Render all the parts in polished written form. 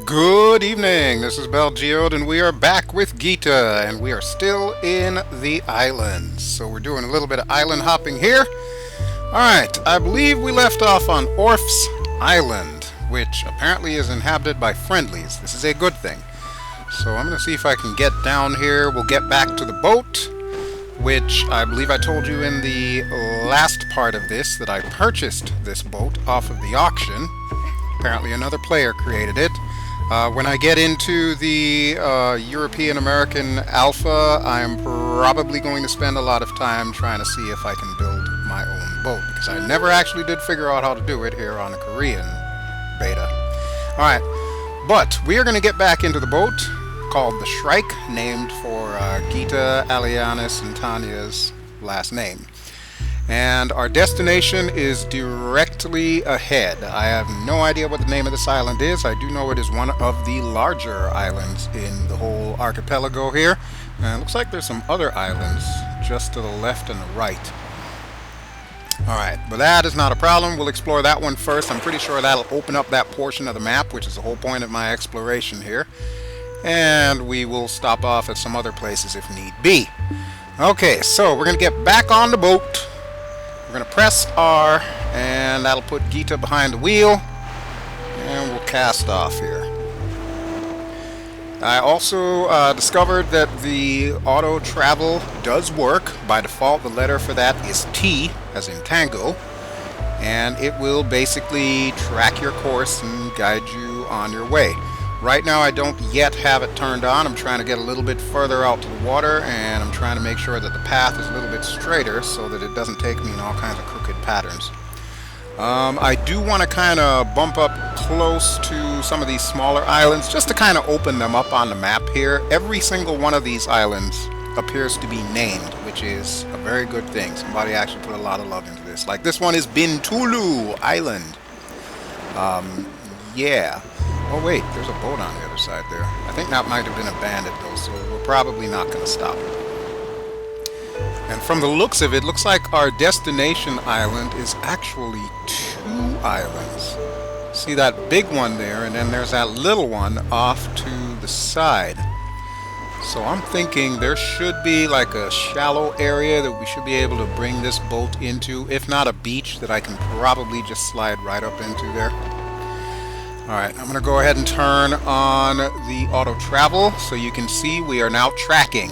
Good evening, this is BelGeode and we are back with Ghita and we are still in the islands. So we're doing a little bit of island hopping here. Alright, I believe we left off on Orf's Island, which apparently is inhabited by friendlies. This is a good thing. So I'm going to see if I can get down here. We'll get back to the boat, which I believe I told you in the last part of this that I purchased this boat off of the auction. Apparently another player created it. When I get into the European-American Alpha, I'm probably going to spend a lot of time trying to see if I can build my own boat, because I never actually did figure out how to do it here on the Korean beta. Alright, but we are going to get back into the boat called the Shrike, named for Ghita, Alianis, and Tanya's last name. And our destination is directly ahead. I have no idea what the name of this island is. I do know it is one of the larger islands in the whole archipelago here. And it looks like there's some other islands just to the left and the right. Alright, but that is not a problem. We'll explore that one first. I'm pretty sure that'll open up that portion of the map, which is the whole point of my exploration here. And we will stop off at some other places if need be. Okay, so we're going to get back on the boat. We're going to press R, and that'll put Ghita behind the wheel, and we'll cast off here. I also discovered that the auto travel does work. By default, the letter for that is T, as in Tango, and it will basically track your course and guide you on your way. Right now I don't yet have it turned on. I'm trying to get a little bit further out to the water, and I'm trying to make sure that the path is a little bit straighter so that it doesn't take me in all kinds of crooked patterns. I do want to kind of bump up close to some of these smaller islands just to kind of open them up on the map here. Every single one of these islands appears to be named, which is a very good thing. Somebody actually put a lot of love into this. Like this one is Bintulu Island. Yeah. Oh wait, there's a boat on the other side there. I think that might have been abandoned though, so we're probably not going to stop. And from the looks of it, looks like our destination island is actually 2 islands. See that big one there, and then there's that little one off to the side. So I'm thinking there should be like a shallow area that we should be able to bring this boat into, if not a beach that I can probably just slide right up into there. Alright, I'm going to go ahead and turn on the auto travel so you can see we are now tracking.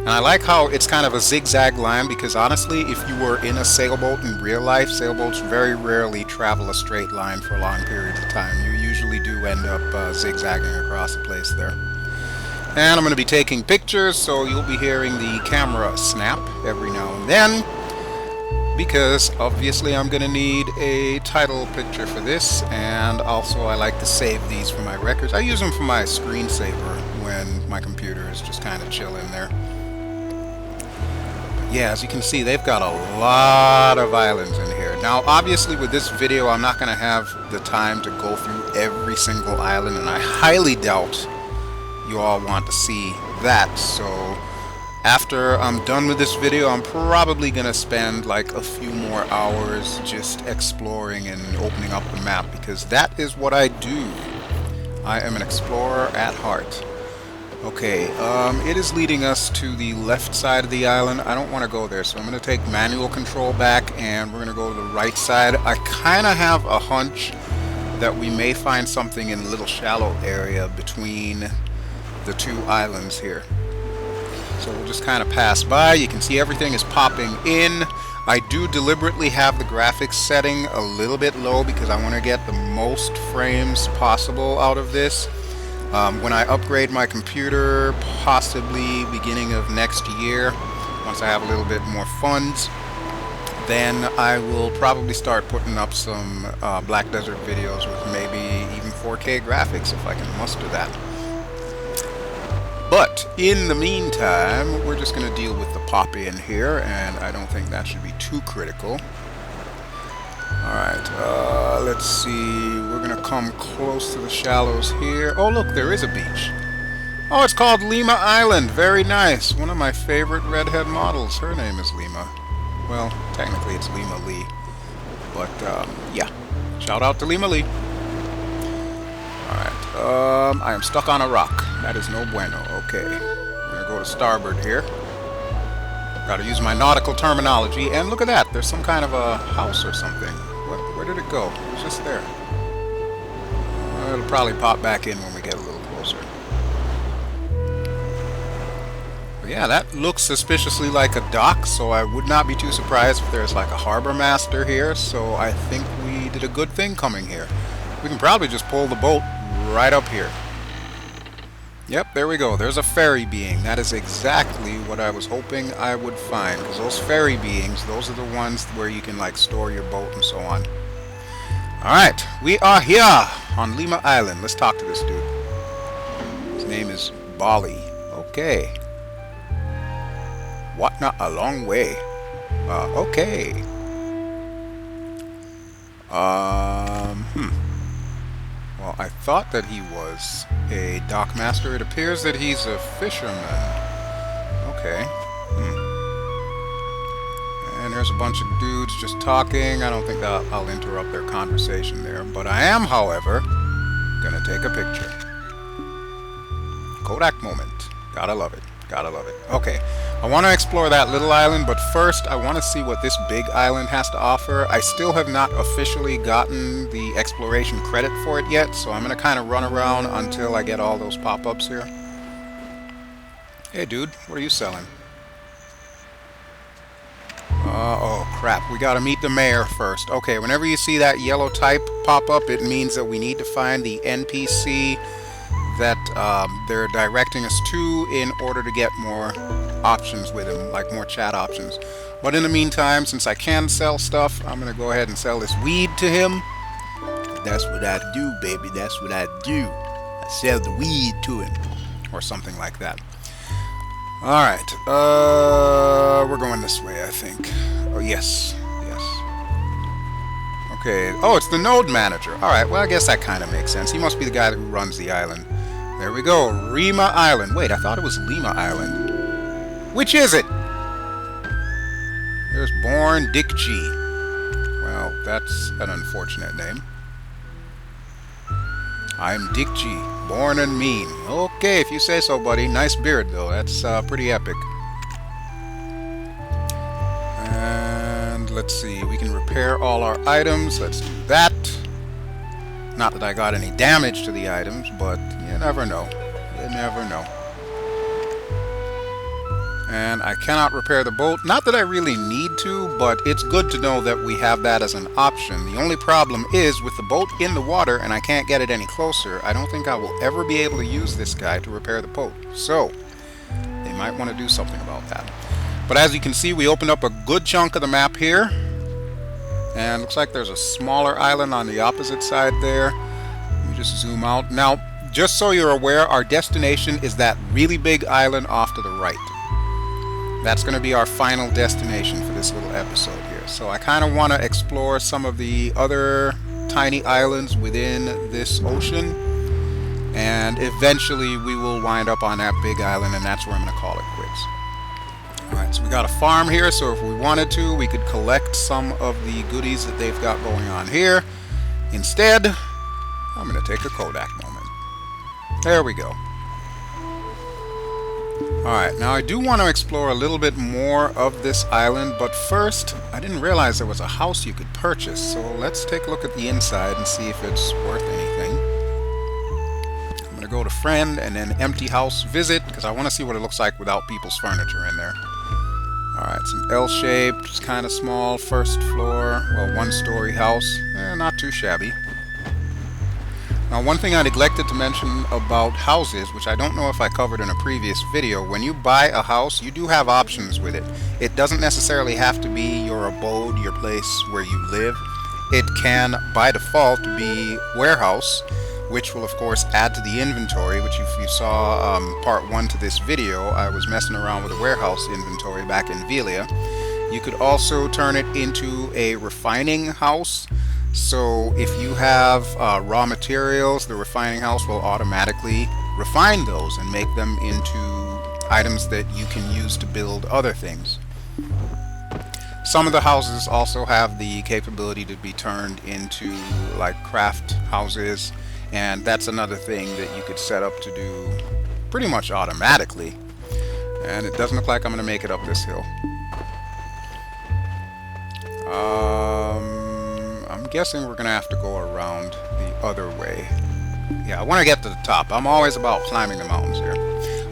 And I like how it's kind of a zigzag line, because honestly, if you were in a sailboat in real life, sailboats very rarely travel a straight line for long periods of time. You usually do end up zigzagging across the place there. And I'm going to be taking pictures, so you'll be hearing the camera snap every now and then, because obviously I'm going to need a title picture for this, and also I like to save these for my records. I use them for my screensaver when my computer is just kind of chilling there. Yeah, as you can see, they've got a lot of islands in here. Now, obviously with this video, I'm not going to have the time to go through every single island, and I highly doubt you all want to see that, so after I'm done with this video, I'm probably going to spend like a few more hours just exploring and opening up the map, because that is what I do. I am an explorer at heart. Okay, it is leading us to the left side of the island. I don't want to go there, so I'm going to take manual control back, and we're going to go to the right side. I kind of have a hunch that we may find something in a little shallow area between the 2 islands here. So we'll just kind of pass by. You can see everything is popping in. I do deliberately have the graphics setting a little bit low because I want to get the most frames possible out of this. When I upgrade my computer, possibly beginning of next year, once I have a little bit more funds, then I will probably start putting up some Black Desert videos with maybe even 4K graphics if I can muster that. But in the meantime, we're just going to deal with the pop-in here, and I don't think that should be too critical. Alright, let's see. We're going to come close to the shallows here. Oh, look, there is a beach. Oh, it's called Lima Island. Very nice. One of my favorite redhead models. Her name is Lima. Well, technically it's Lima Lee. But yeah, shout out to Lima Lee. Alright, I am stuck on a rock. That is no bueno. Okay, I'm gonna go to starboard here. Gotta use my nautical terminology. And look at that, there's some kind of a house or something. Where did it go? It's just there. It'll probably pop back in when we get a little closer. But yeah, that looks suspiciously like a dock, so I would not be too surprised if there's like a harbor master here. So I think we did a good thing coming here. We can probably just pull the boat right up here. Yep, there we go. There's a ferry being. That is exactly what I was hoping I would find. Because those ferry beings, those are the ones where you can like store your boat and so on. Alright, we are here on Lima Island. Let's talk to this dude. His name is Bali. Okay. What not a long way. Okay. Well, I thought that he was a dockmaster. It appears that he's a fisherman. Okay. And there's a bunch of dudes just talking. I don't think that I'll interrupt their conversation there. But I am, however, gonna take a picture. Kodak moment. Gotta love it. Gotta love it. Okay. I want to explore that little island, but first I want to see what this big island has to offer. I still have not officially gotten the exploration credit for it yet, so I'm going to kind of run around until I get all those pop-ups here. Hey dude, what are you selling? Oh crap, we gotta meet the mayor first. Okay, whenever you see that yellow type pop up, it means that we need to find the NPC that they're directing us to in order to get more options with him, like more chat options. But in the meantime, since I can sell stuff, I'm gonna go ahead and sell this weed to him. That's what I do, baby, that's what I do. I sell the weed to him. Or something like that. Alright, we're going this way, I think. Oh, yes. Yes. Okay. Oh, it's the node manager. Alright, well, I guess that kind of makes sense. He must be the guy who runs the island. There we go. Remy Island. Wait, I thought it was Lima Island. Which is it? There's Born Dick G. Well, that's an unfortunate name. I'm Dick G. Born and mean. Okay, if you say so, buddy. Nice beard, though. That's pretty epic. And let's see. We can repair all our items. Let's do that. Not that I got any damage to the items, but you never know. You never know. And I cannot repair the boat. Not that I really need to, but it's good to know that we have that as an option. The only problem is with the boat in the water and I can't get it any closer, I don't think I will ever be able to use this guy to repair the boat. So, they might want to do something about that. But as you can see, we opened up a good chunk of the map here. And looks like there's a smaller island on the opposite side there. Let me just zoom out. Now, just so you're aware, our destination is that really big island off to the right. That's going to be our final destination for this little episode here. So I kind of want to explore some of the other tiny islands within this ocean. And eventually we will wind up on that big island, and that's where I'm going to call it quits. Alright, so we got a farm here, so if we wanted to, we could collect some of the goodies that they've got going on here. Instead, I'm going to take a Kodak moment. There we go. Alright, now I do want to explore a little bit more of this island, but first, I didn't realize there was a house you could purchase, so let's take a look at the inside and see if it's worth anything. I'm going to go to friend and then empty house visit, because I want to see what it looks like without people's furniture in there. Alright, some L-shaped, just kind of small, first floor, well, one-story house. Not too shabby. Now, one thing I neglected to mention about houses, which I don't know if I covered in a previous video, when you buy a house, you do have options with it. It doesn't necessarily have to be your abode, your place where you live. It can, by default, be warehouse, which will, of course, add to the inventory, which if you saw part 1 to this video, I was messing around with a warehouse inventory back in Ilia. You could also turn it into a refining house. So if you have raw materials, the refining house will automatically refine those and make them into items that you can use to build other things. Some of the houses also have the capability to be turned into like craft houses, and that's another thing that you could set up to do pretty much automatically. And it doesn't look like I'm going to make it up this hill. I'm guessing we're going to have to go around the other way. Yeah, I want to get to the top. I'm always about climbing the mountains here.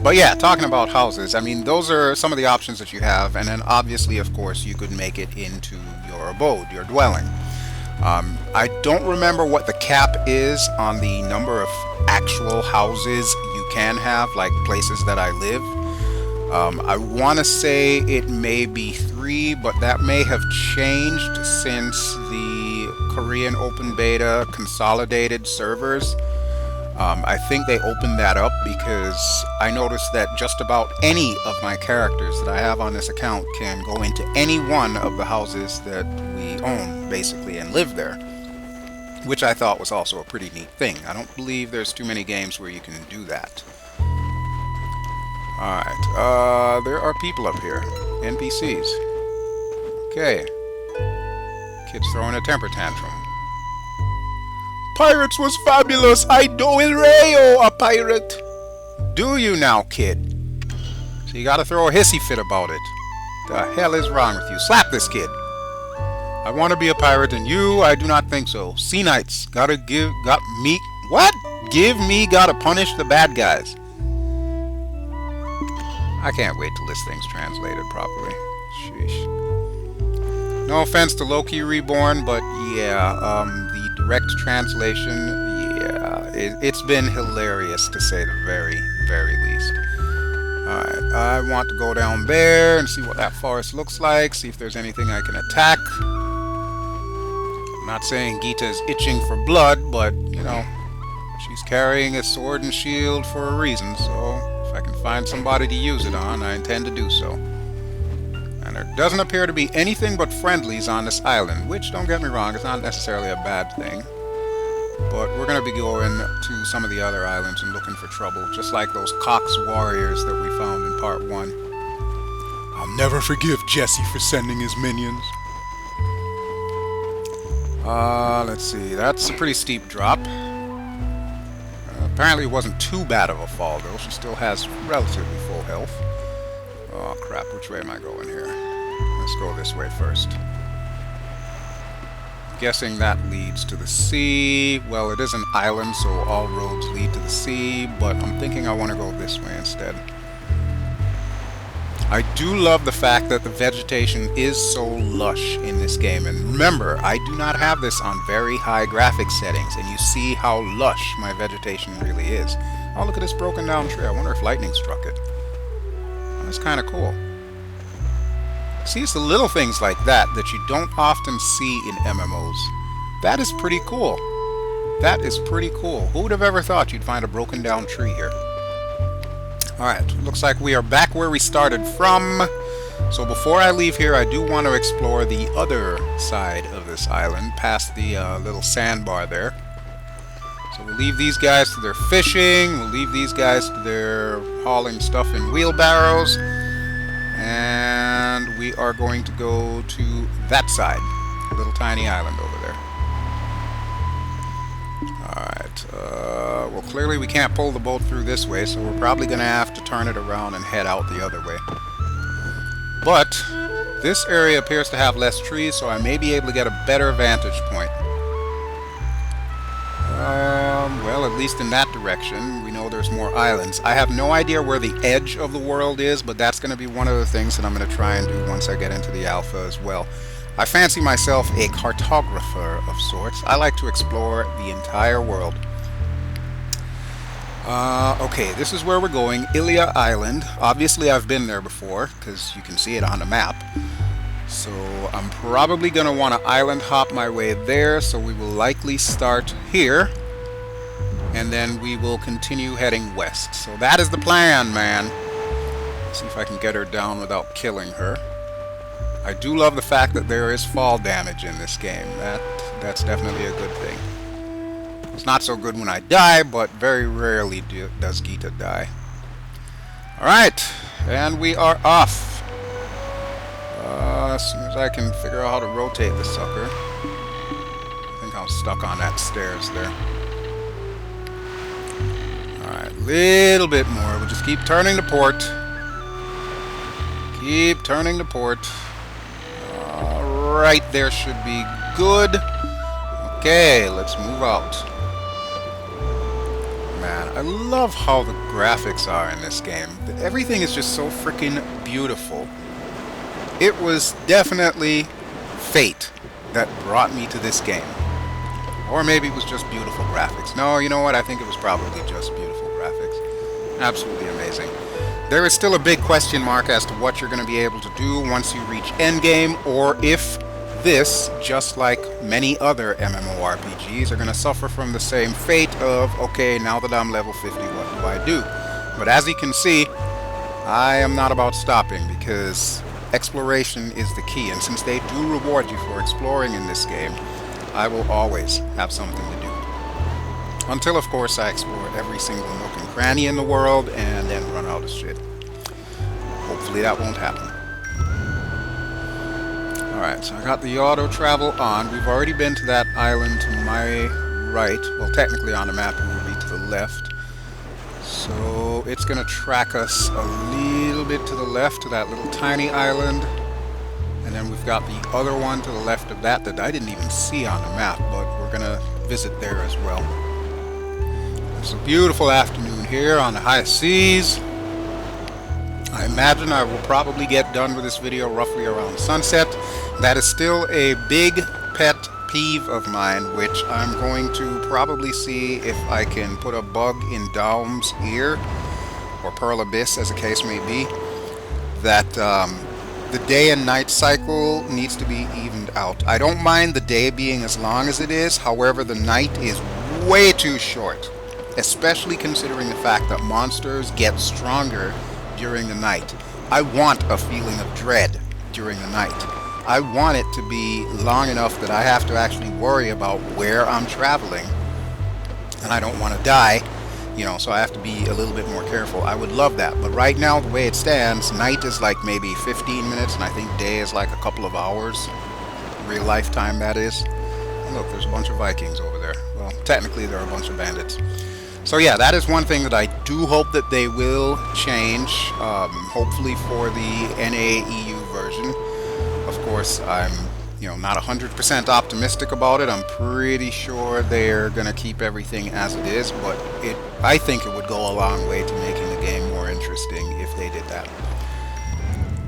But yeah, talking about houses, I mean, those are some of the options that you have. And then obviously, of course, you could make it into your abode, your dwelling. I don't remember what the cap is on the number of actual houses you can have, like places that I live. I want to say it may be 3, but that may have changed since the Korean Open Beta consolidated servers. I think they opened that up because I noticed that just about any of my characters that I have on this account can go into any one of the houses that we own, basically, and live there. Which I thought was also a pretty neat thing. I don't believe there's too many games where you can do that. Alright, there are people up here. NPCs. Okay. Kid's throwing a temper tantrum. Pirates was fabulous! I do el rayo, a pirate! Do you now, kid? So you gotta throw a hissy fit about it. The hell is wrong with you? Slap this kid! I want to be a pirate, and you, I do not think so. Sea Knights, gotta punish the bad guys. I can't wait till this thing's translated properly. Sheesh. No offense to Loki Reborn, but yeah, the direct translation, yeah, it's been hilarious to say the very, very least. Alright, I want to go down there and see what that forest looks like, see if there's anything I can attack. I'm not saying Ghita is itching for blood, but, you know, she's carrying a sword and shield for a reason, so if I can find somebody to use it on, I intend to do so. And there doesn't appear to be anything but friendlies on this island, which, don't get me wrong, is not necessarily a bad thing. But we're going to be going to some of the other islands and looking for trouble, just like those Cox warriors that we found in part 1. I'll never forgive Jesse for sending his minions. Let's see, that's a pretty steep drop. Apparently it wasn't too bad of a fall, though. She still has relatively full health. Oh, crap. Which way am I going here? Let's go this way first. Guessing that leads to the sea. Well, it is an island, so all roads lead to the sea, but I'm thinking I want to go this way instead. I do love the fact that the vegetation is so lush in this game, and remember, I do not have this on very high graphics settings, and you see how lush my vegetation really is. Oh, look at this broken down tree. I wonder if lightning struck it. That's kind of cool. See, it's the little things like that that you don't often see in MMOs. That is pretty cool. That is pretty cool. Who would have ever thought you'd find a broken down tree here? Alright, looks like we are back where we started from. So before I leave here, I do want to explore the other side of this island, past the little sandbar there. So we'll leave these guys to their fishing, we'll leave these guys to their hauling stuff in wheelbarrows, and we are going to go to that side, little tiny island over there. Alright, well clearly we can't pull the boat through this way, so we're probably going to have to turn it around and head out the other way. But this area appears to have less trees, so I may be able to get a better vantage point. Well, at least in that direction, we know there's more islands. I have no idea where the edge of the world is, but that's going to be one of the things that I'm going to try and do once I get into the alpha as well. I fancy myself a cartographer of sorts. I like to explore the entire world. Okay, this is where we're going, Ilya Island. Obviously, I've been there before, because you can see it on the map. So, I'm probably going to want to island hop my way there, so we will likely start here. And then we will continue heading west. So that is the plan, man. Let's see if I can get her down without killing her. I do love the fact that there is fall damage in this game. That's definitely a good thing. It's not so good when I die, but very rarely does Ghita die. Alright, and we are off. as soon as I can figure out how to rotate the sucker. I think I'm stuck on that stairs there. Alright, little bit more. We'll just keep turning to port. Keep turning to port. Alright, there should be good. Okay, let's move out. Man, I love how the graphics are in this game. Everything is just so freaking beautiful. It was definitely fate that brought me to this game. Or maybe it was just beautiful graphics. No, you know what? I think it was probably just beautiful graphics. Absolutely amazing. There is still a big question mark as to what you're going to be able to do once you reach endgame, or if this, just like many other MMORPGs, are going to suffer from the same fate of, okay, now that I'm level 50, what do I do? But as you can see, I am not about stopping, because exploration is the key, and since they do reward you for exploring in this game, I will always have something to do. Until, of course, I explore every single nook and cranny in the world, and then run out of shit. Hopefully that won't happen. Alright, so I got the auto travel on. We've already been to that island to my right. Well, technically on the map it will be to the left. So it's going to track us a little bit to the left to that little tiny island. And then we've got the other one to the left of that that I didn't even see on the map, but we're going to visit there as well. It's a beautiful afternoon here on the high seas. I imagine I will probably get done with this video roughly around sunset. That is still a big pet peeve of mine, which I'm going to probably see if I can put a bug in Daum's ear, or Pearl Abyss as the case may be, that the day and night cycle needs to be evened out. I don't mind the day being as long as it is, however the night is way too short, especially considering the fact that monsters get stronger during the night. I want a feeling of dread during the night. I want it to be long enough that I have to actually worry about where I'm traveling, and I don't want to die, you know, so I have to be a little bit more careful. I would love that, but right now the way it stands, night is like maybe 15 minutes, and I think day is like a couple of hours. Real life time, that is. And look, there's a bunch of Vikings over there. Well, technically there are a bunch of bandits. So yeah, that is one thing that I do hope that they will change, hopefully for the NA-EU version. Of course, I'm, you know, not 100% optimistic about it. I'm pretty sure they're going to keep everything as it is, but I think it would go a long way to making the game more interesting if they did that.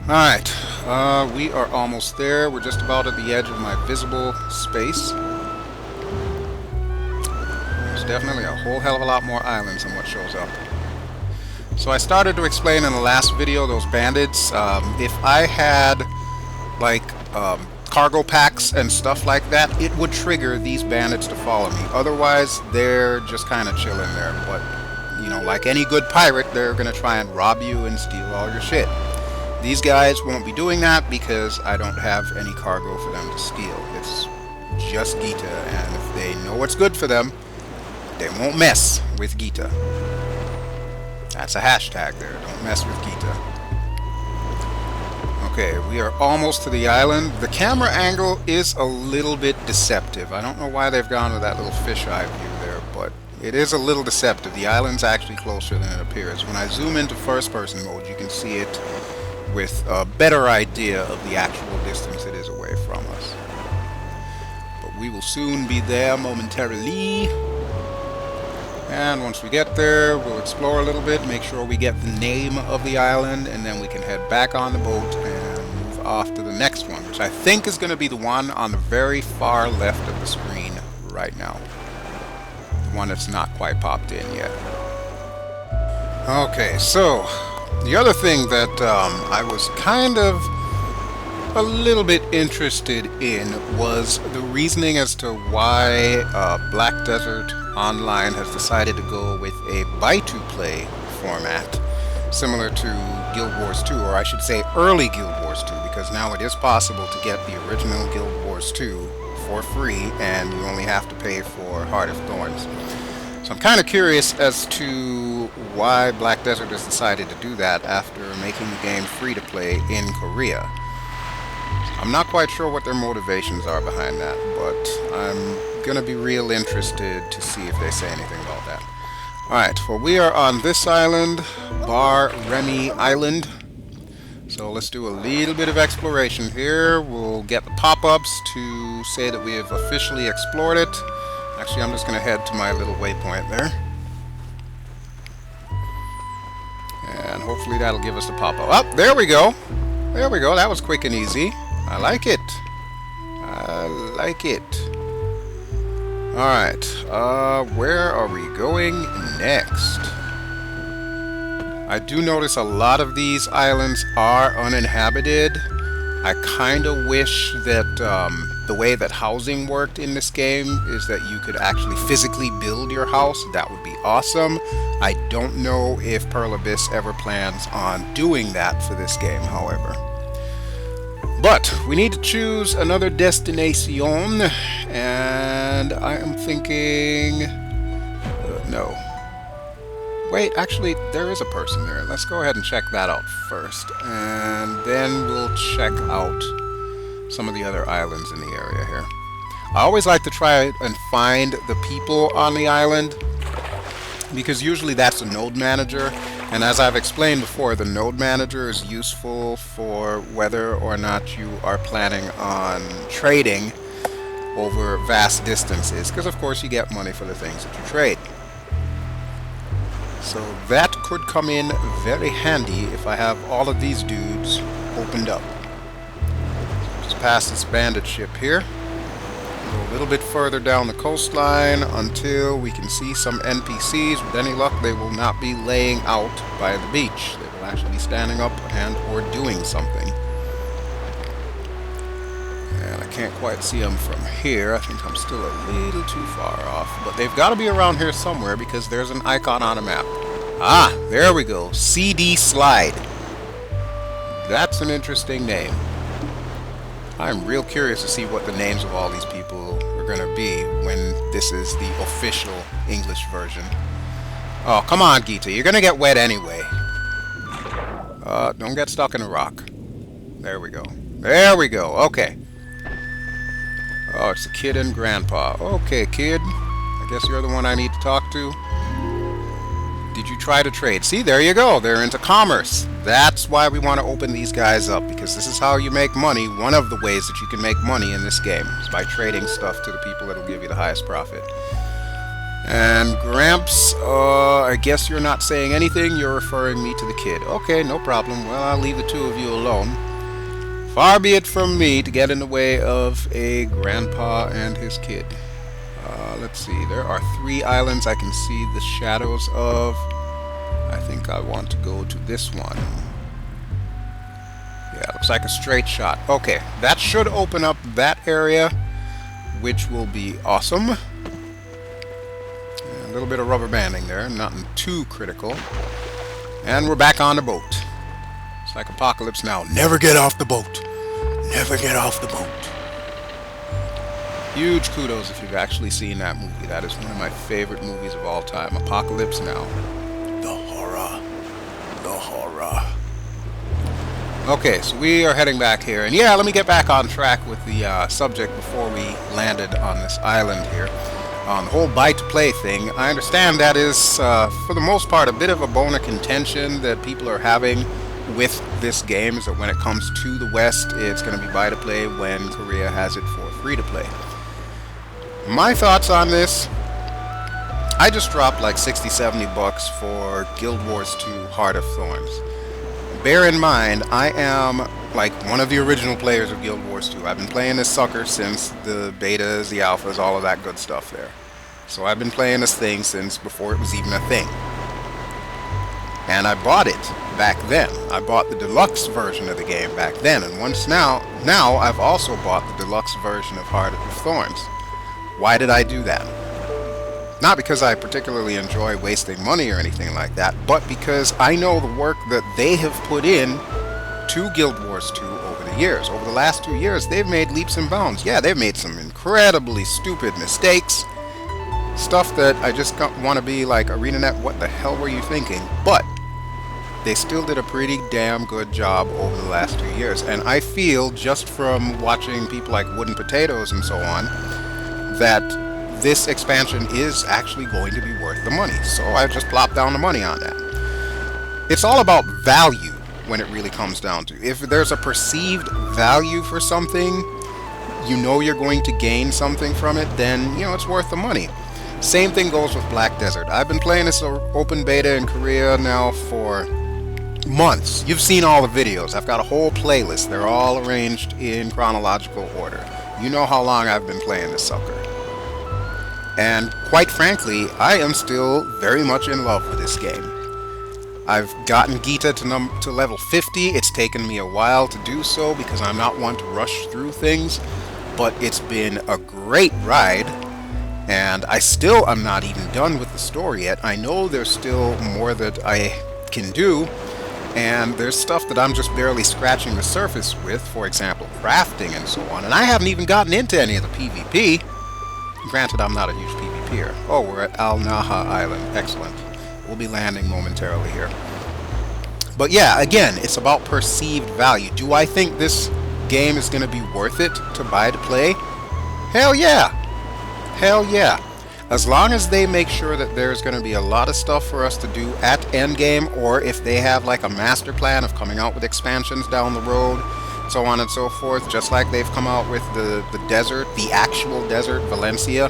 Alright, we are almost there. We're just about at the edge of my visible space. Definitely a whole hell of a lot more islands than what shows up. So I started to explain in the last video those bandits. If I had like cargo packs and stuff like that, it would trigger these bandits to follow me. Otherwise, they're just kind of chilling there. But, you know, like any good pirate, they're going to try and rob you and steal all your shit. These guys won't be doing that because I don't have any cargo for them to steal. It's just Ghita, and if they know what's good for them, they won't mess with Ghita. That's a hashtag there. Don't mess with Ghita. Okay, we are almost to the island. The camera angle is a little bit deceptive. I don't know why they've gone with that little fisheye view there, but it is a little deceptive. The island's actually closer than it appears. When I zoom into first-person mode, you can see it with a better idea of the actual distance it is away from us. But we will soon be there momentarily. And once we get there, we'll explore a little bit, make sure we get the name of the island, and then we can head back on the boat and move off to the next one, which I think is going to be the one on the very far left of the screen right now. The one that's not quite popped in yet. Okay, so the other thing that I was kind of a little bit interested in was the reasoning as to why Black Desert Online has decided to go with a buy-to-play format similar to Guild Wars 2, or I should say early Guild Wars 2, because now it is possible to get the original Guild Wars 2 for free, and you only have to pay for Heart of Thorns. So I'm kind of curious as to why Black Desert has decided to do that after making the game free to play in Korea. I'm not quite sure what their motivations are behind that, but I'm gonna be real interested to see if they say anything about that. Alright, well we are on this island, Remy Island. So let's do a little bit of exploration here. We'll get the pop-ups to say that we have officially explored it. Actually, I'm just gonna head to my little waypoint there. And hopefully that'll give us the pop-up. Oh, there we go! There we go, that was quick and easy. I like it. I like it. Alright, where are we going next? I do notice a lot of these islands are uninhabited. I kind of wish that the way that housing worked in this game is that you could actually physically build your house. That would be awesome. I don't know if Pearl Abyss ever plans on doing that for this game, however. But we need to choose another destination, and I am thinking... no. Wait, actually, there is a person there. Let's go ahead and check that out first, and then we'll check out some of the other islands in the area here. I always like to try and find the people on the island, because usually that's a node manager. And as I've explained before, the node manager is useful for whether or not you are planning on trading over vast distances, because of course you get money for the things that you trade. So that could come in very handy if I have all of these dudes opened up. Just past this bandit ship here. Go a little bit further down the coastline until we can see some NPCs. With any luck, they will not be laying out by the beach. They will actually be standing up and or doing something. And I can't quite see them from here. I think I'm still a little too far off. But they've got to be around here somewhere because there's an icon on a map. Ah, there we go. CD Slide. That's an interesting name. I'm real curious to see what the names of all these people are going to be when this is the official English version. Oh, come on, Ghita. You're going to get wet anyway. Don't get stuck in a rock. There we go. There we go. Okay. Oh, it's the kid and grandpa. Okay, kid. I guess you're the one I need to talk to. Did you try to trade? See, there you go. They're into commerce. That's why we want to open these guys up, because this is how you make money. One of the ways that you can make money in this game is by trading stuff to the people that will give you the highest profit. And Gramps, I guess you're not saying anything. You're referring me to the kid. Okay, no problem. Well, I'll leave the two of you alone. Far be it from me to get in the way of a grandpa and his kid. Let's see. There are 3 islands I can see the shadows of. I think I want to go to this one. Yeah, looks like a straight shot. Okay, that should open up that area, which will be awesome. A little bit of rubber banding there, nothing too critical. And we're back on the boat. It's like Apocalypse Now. Never get off the boat. Never get off the boat. Huge kudos if you've actually seen that movie. That is one of my favorite movies of all time. Apocalypse Now. The horror. The horror. Okay, so we are heading back here. And yeah, let me get back on track with the subject before we landed on this island here. The whole buy-to-play thing, I understand that is, for the most part, a bit of a bone of contention that people are having with this game, is that when it comes to the West, it's going to be buy-to-play when Korea has it for free-to-play. My thoughts on this, I just dropped like 60-70 bucks for Guild Wars 2 Heart of Thorns. Bear in mind, I am like one of the original players of Guild Wars 2. I've been playing this sucker since the betas, the alphas, all of that good stuff there. So I've been playing this thing since before it was even a thing. And I bought it back then. I bought the deluxe version of the game back then. And once now I've also bought the deluxe version of Heart of Thorns. Why did I do that? Not because I particularly enjoy wasting money or anything like that, but because I know the work that they have put in to Guild Wars 2 over the years. Over the last 2 years, they've made leaps and bounds. Yeah, they've made some incredibly stupid mistakes. Stuff that I just want to be like, ArenaNet, what the hell were you thinking? But they still did a pretty damn good job over the last 2 years. And I feel, just from watching people like Wooden Potatoes and so on, that this expansion is actually going to be worth the money. So I just plopped down the money on that. It's all about value when it really comes down to. If there's a perceived value for something, you know you're going to gain something from it, then, you know, it's worth the money. Same thing goes with Black Desert. I've been playing this open beta in Korea now for months. You've seen all the videos. I've got a whole playlist. They're all arranged in chronological order. You know how long I've been playing this sucker. And quite frankly, I am still very much in love with this game. I've gotten Ghita to level 50. It's taken me a while to do so because I'm not one to rush through things, but it's been a great ride, and I still am not even done with the story yet. I know there's still more that I can do, and there's stuff that I'm just barely scratching the surface with, for example, crafting and so on, and I haven't even gotten into any of the PvP. Granted, I'm not a huge PvPer. Oh, we're at Naha Island. Excellent. We'll be landing momentarily here. But yeah, again, it's about perceived value. Do I think this game is going to be worth it to buy to play? Hell yeah! Hell yeah! As long as they make sure that there's going to be a lot of stuff for us to do at endgame, or if they have like a master plan of coming out with expansions down the road, so on and so forth, just like they've come out with the desert, the actual desert, Valencia.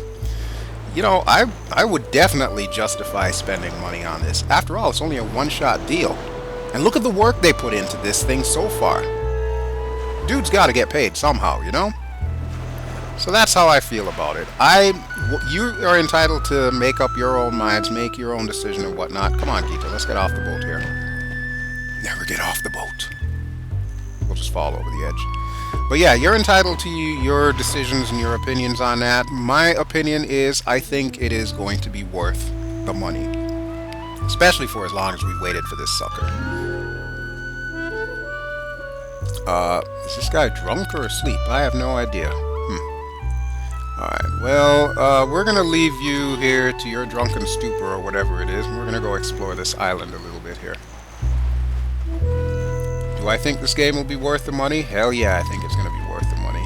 You know, I would definitely justify spending money on this. After all, it's only a one-shot deal. And look at the work they put into this thing so far. Dude's got to get paid somehow, you know? So that's how I feel about it. You are entitled to make up your own minds, make your own decision and whatnot. Come on, Ghita, let's get off the boat here. Never get off the boat. We'll just fall over the edge. But yeah, you're entitled to your decisions and your opinions on that. My opinion is I think it is going to be worth the money. Especially for as long as we waited for this sucker. Is this guy drunk or asleep? I have no idea. Alright, well, we're going to leave you here to your drunken stupor or whatever it is, and we're going to go explore this island a little bit here. Do I think this game will be worth the money? Hell yeah, I think it's going to be worth the money.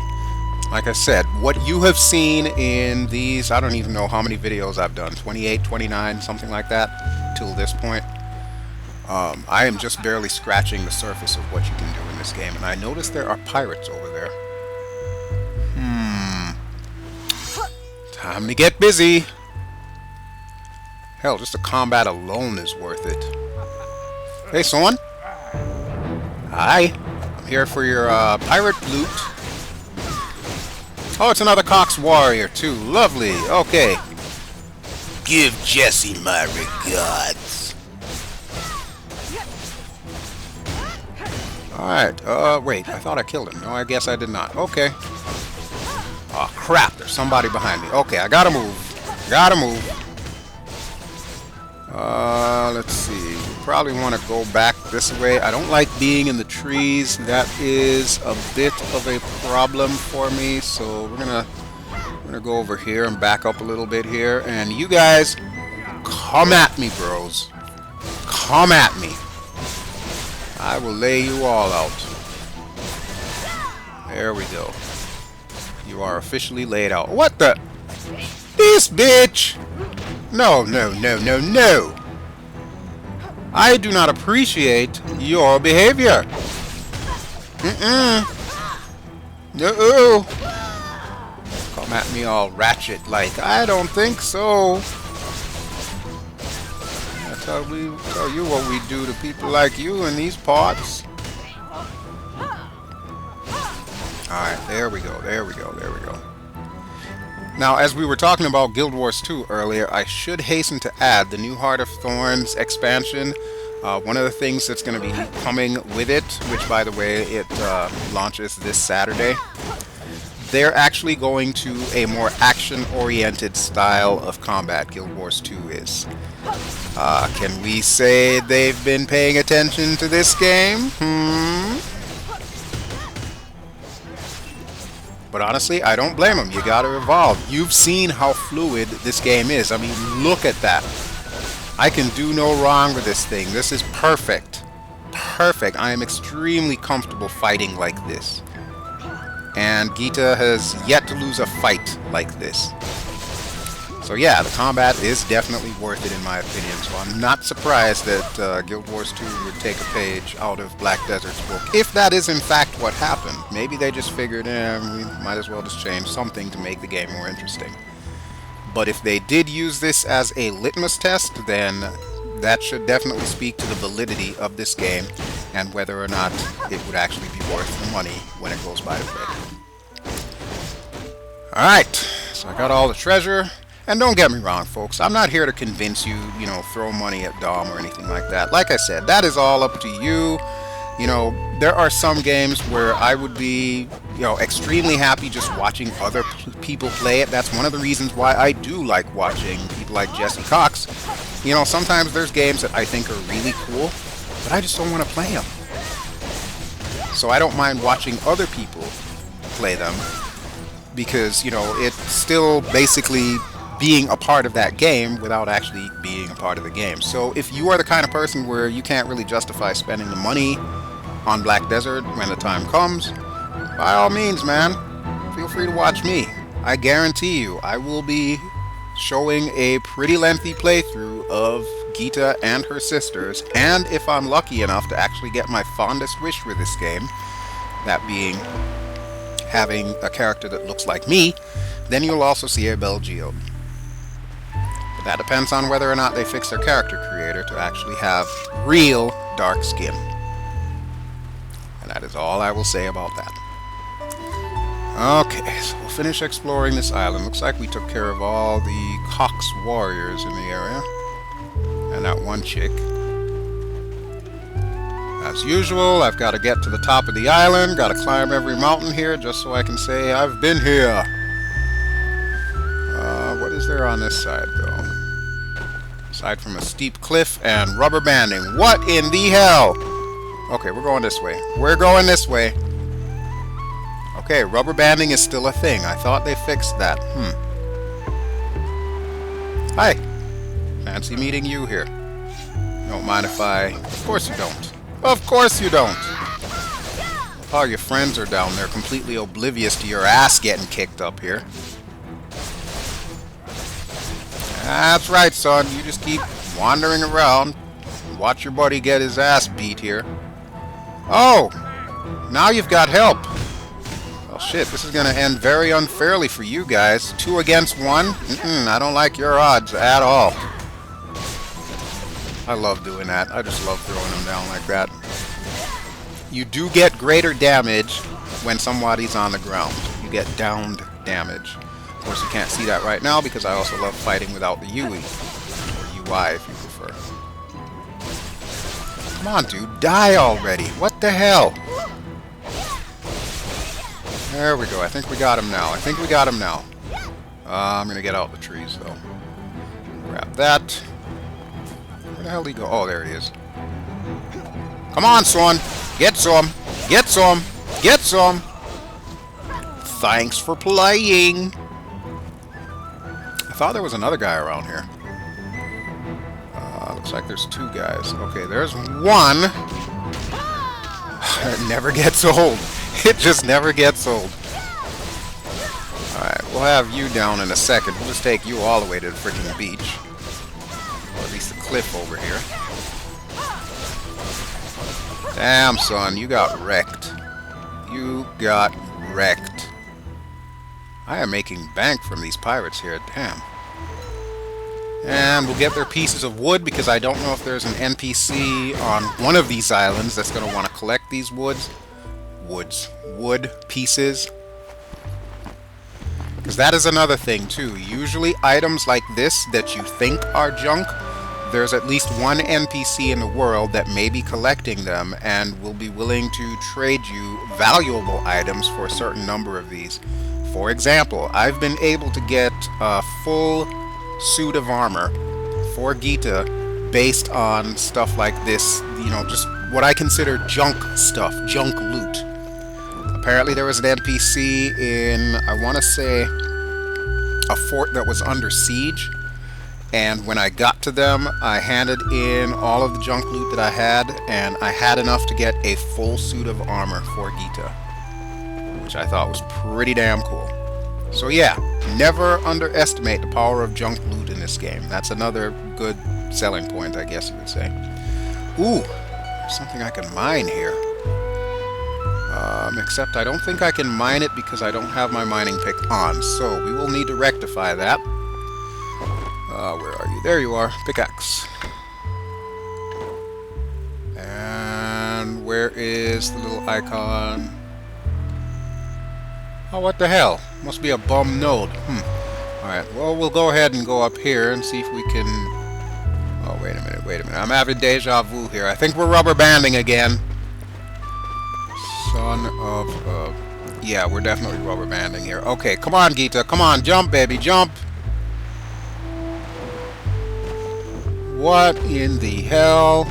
Like I said, what you have seen in these, I don't even know how many videos I've done, 28, 29, something like that, till this point. I am just barely scratching the surface of what you can do in this game, and I notice there are pirates over there. Time to get busy. Hell, just the combat alone is worth it. Hey, son. Hi. I'm here for your pirate loot. Oh, it's another Cox warrior, too. Lovely. Okay. Give Jesse my regards. Alright, wait. I thought I killed him. No, I guess I did not. Okay. Oh, crap. There's somebody behind me. Okay, I gotta move. Gotta move. Let's see. We probably want to go back this way. I don't like being in the trees. That is a bit of a problem for me. So we're gonna go over here and back up a little bit here. And you guys, come at me, bros. Come at me. I will lay you all out. There we go. You are officially laid out. What the? This bitch! No, no, no, no, no! I do not appreciate your behavior. No. Come at me all ratchet like. I don't think so. I tell you what we do to people like you in these parts. Alright, there we go, there we go, there we go. Now, as we were talking about Guild Wars 2 earlier, I should hasten to add the new Heart of Thorns expansion. One of the things that's going to be coming with it, which, by the way, it launches this Saturday, they're actually going to a more action-oriented style of combat. Guild Wars 2 is. Can we say they've been paying attention to this game? But honestly, I don't blame them. You gotta evolve. You've seen how fluid this game is. I mean, look at that. I can do no wrong with this thing. This is perfect. perfect. I am extremely comfortable fighting like this. And Ghita has yet to lose a fight like this. So yeah, the combat is definitely worth it in my opinion. So I'm not surprised that Guild Wars 2 would take a page out of Black Desert's book. If that is in fact what happened. Maybe they just figured, we might as well just change something to make the game more interesting. But if they did use this as a litmus test, then that should definitely speak to the validity of this game and whether or not it would actually be worth the money when it goes by to play. Alright, so I got all the treasure. And don't get me wrong, folks, I'm not here to convince you, throw money at Dom or anything like that. Like I said, that is all up to you. There are some games where I would be, extremely happy just watching other people play it. That's one of the reasons why I do like watching people like Jesse Cox. Sometimes there's games that I think are really cool, but I just don't want to play them. So I don't mind watching other people play them because, it's still basically being a part of that game without actually being a part of the game. So if you are the kind of person where you can't really justify spending the money on Black Desert when the time comes, by all means, man, feel free to watch me. I guarantee you, I will be showing a pretty lengthy playthrough of Ghita and her sisters, and if I'm lucky enough to actually get my fondest wish for this game, that being having a character that looks like me, then you'll also see a BelGeode. But that depends on whether or not they fix their character creator to actually have real dark skin. And that is all I will say about that. Okay, so we'll finish exploring this island. Looks like we took care of all the Cox warriors in the area. And that one chick. As usual, I've got to get to the top of the island. Got to climb every mountain here just so I can say I've been here. What is there on this side, though? Aside from a steep cliff and rubber banding. What in the hell? Okay, we're going this way. We're going this way. Okay, rubber banding is still a thing. I thought they fixed that. Hi. Fancy meeting you here. Don't mind if I... Of course you don't. Of course you don't. All your friends are down there completely oblivious to your ass getting kicked up here. That's right, son. You just keep wandering around and watch your buddy get his ass beat here. Oh! Now you've got help. Well, shit, this is going to end very unfairly for you guys. 2 against 1? I don't like your odds at all. I love doing that. I just love throwing them down like that. You do get greater damage when somebody's on the ground. You get downed damage. Of course, you can't see that right now because I also love fighting without the UE. Or UI, if you prefer. Come on, dude. Die already. What the hell? There we go. I think we got him now. I'm going to get out the trees, though. Grab that. Where the hell did he go? Oh, there he is. Come on, son. Get some. Get some. Get some. Thanks for playing. I thought there was another guy around here. Looks like there's 2 guys. Okay, there's one. It never gets old. It just never gets old. Alright, we'll have you down in a second. We'll just take you all the way to the freaking beach. Or at least the cliff over here. Damn, son, you got wrecked. You got wrecked. I am making bank from these pirates here, damn. And we'll get their pieces of wood because I don't know if there's an NPC on one of these islands that's going to want to collect these wood pieces. Because that is another thing too. Usually items like this that you think are junk, there's at least one NPC in the world that may be collecting them and will be willing to trade you valuable items for a certain number of these. For example, I've been able to get a full suit of armor for Ghita based on stuff like this, just what I consider junk stuff, junk loot. Apparently there was an NPC in, I want to say, a fort that was under siege, and when I got to them, I handed in all of the junk loot that I had, and I had enough to get a full suit of armor for Ghita, which I thought was pretty damn cool. So yeah, never underestimate the power of junk loot in this game. That's another good selling point, I guess you would say. Ooh, there's something I can mine here. Except I don't think I can mine it because I don't have my mining pick on, so we will need to rectify that. Where are you? There you are. Pickaxe. And where is the little icon? Oh, what the hell? Must be a bum node. Alright, well, we'll go ahead and go up here and see if we can... Oh, wait a minute, wait a minute. I'm having deja vu here. I think we're rubber banding again. Son of... yeah, we're definitely rubber banding here. Okay, come on, Ghita. Come on, jump, baby, jump. What in the hell?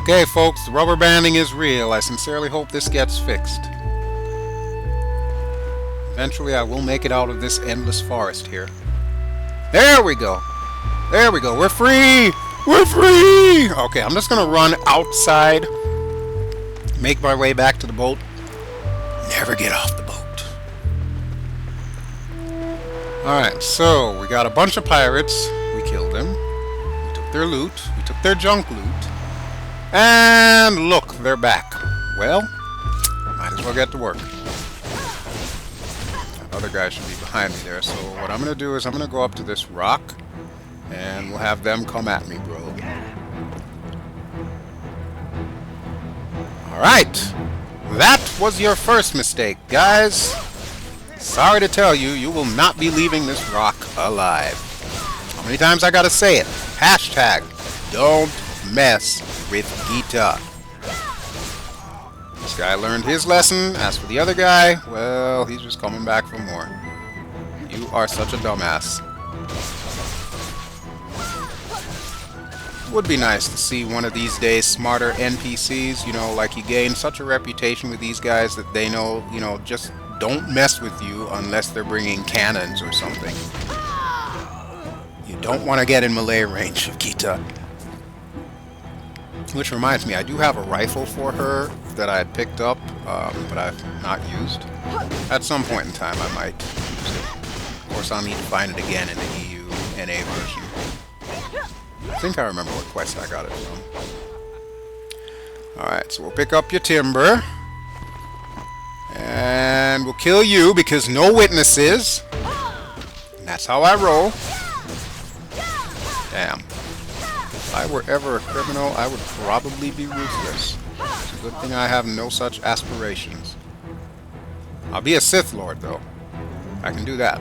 Okay, folks, the rubber banding is real. I sincerely hope this gets fixed. Eventually, I will make it out of this endless forest here. There we go. There we go. We're free! We're free! Okay, I'm just gonna run outside, make my way back to the boat, never get off the boat. Alright, so we got a bunch of pirates. We killed them. We took their loot. We took their junk loot. And look, they're back. Well, might as well get to work. That other guy should be behind me there. So what I'm going to do is I'm going to go up to this rock, and we'll have them come at me, bro. Alright. That was your first mistake, guys. Sorry to tell you, you will not be leaving this rock alive. How many times I gotta say it? Hashtag, don't mess with Ghita. This guy learned his lesson. As for the other guy, well, he's just coming back for more. You are such a dumbass. Would be nice to see one of these days smarter NPCs, you know, like you gain such a reputation with these guys that they know, you know, just don't mess with you unless they're bringing cannons or something. You don't want to get in melee range of Ghita. Which reminds me, I do have a rifle for her that I had picked up, but I've not used. At some point in time, I might use it. Of course, I'll need to find it again in the EU NA version. I think I remember what quest I got it from. Alright, so we'll pick up your timber. And we'll kill you because no witnesses. And that's how I roll. Damn. If I were ever a criminal, I would probably be ruthless. It's a good thing I have no such aspirations. I'll be a Sith Lord, though. I can do that.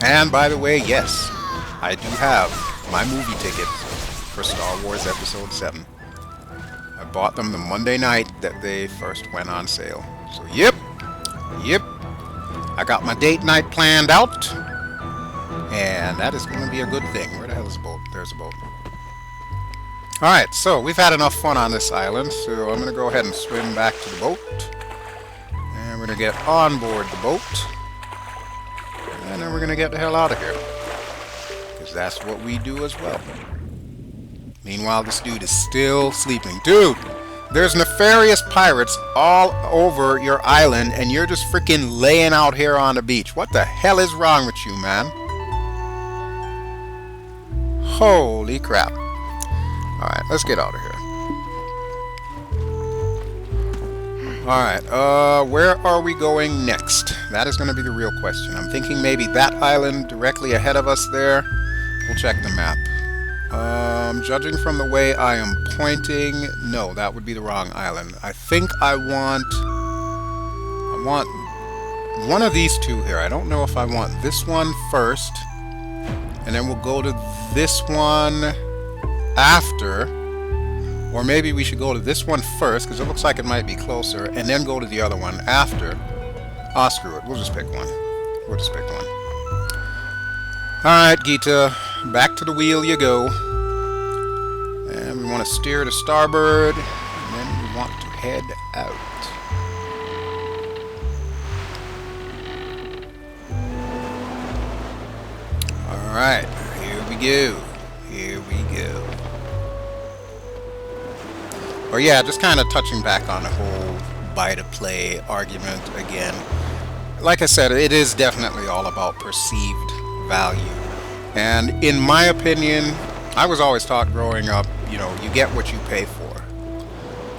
And, by the way, yes, I do have my movie tickets for Star Wars Episode 7. I bought them the Monday night that they first went on sale. So, yep. I got my date night planned out. And that is going to be a good thing. Where the hell is the boat? There's a boat. Alright, so we've had enough fun on this island, so I'm going to go ahead and swim back to the boat. And we're going to get on board the boat. And then we're going to get the hell out of here. Because that's what we do as well. Meanwhile, this dude is still sleeping. Dude, there's nefarious pirates all over your island, and you're just freaking laying out here on the beach. What the hell is wrong with you, man? Holy crap. Alright, let's get out of here. Alright, where are we going next? That is going to be the real question. I'm thinking maybe that island directly ahead of us there. We'll check the map. Judging from the way I am pointing, no, that would be the wrong island. I think I want one of these two here. I don't know if I want this one first, and then we'll go to this one after, or maybe we should go to this one first, because it looks like it might be closer, and then go to the other one after. Ah, screw it. We'll just pick one. We'll just pick one. Alright, Ghita. Back to the wheel you go. And we want to steer to starboard, and then we want to head out. Alright, here we go. Here we go. Or yeah, just kind of touching back on the whole buy-to-play argument again. Like I said, it is definitely all about perceived value. And in my opinion, I was always taught growing up, you know, you get what you pay for.